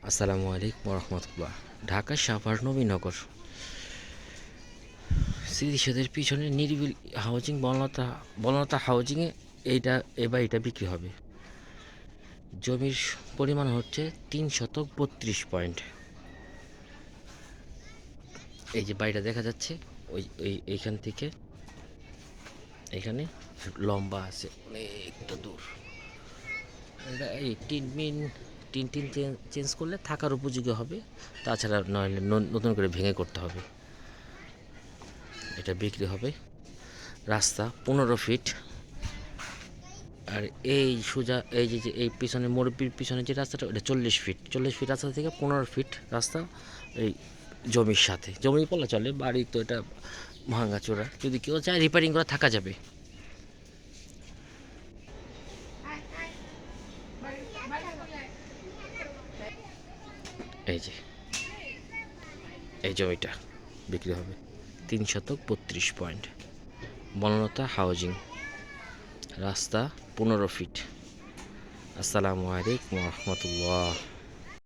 আসসালামু আলাইকুম রহমতুল্লাহ। ঢাকা সাভার নবীনগর স্মৃতিসৌধের পিছনে নিরিবিলি হাউজিং বনলতা বনলতা হাউজিংয়ে এই বাড়িটা বিক্রি হবে। জমির পরিমাণ হচ্ছে 332 পয়েন্ট। এই যে বাড়িটা দেখা যাচ্ছে এইখান থেকে এখানে লম্বা আছে অনেকটা দূর। এটা এই টিন চেঞ্জ করলে থাকার উপযোগী হবে, তাছাড়া নইলে নতুন করে ভেঙে করতে হবে। এটা বিক্রি হবে। রাস্তা 15 ফিট। আর এই সোজা এই পিছনে মুরব্বির পিছনে যে রাস্তাটা ওটা 40 ফিট। 40 ফিট রাস্তা থেকে 15 ফিট রাস্তা এই জমির সাথে। জমি বলা চলে, বাড়ি তো এটা ভাঙাচোরা, যদি কেউ চায় রিপেয়ারিং করা থাকা যাবে। এই যে এই জমিটা বিক্রি হবে 332 পয়েন্ট। বনলতা হাউজিং, রাস্তা 15 ফিট। আসসালামু আলাইকুম রহমতুল্লাহ।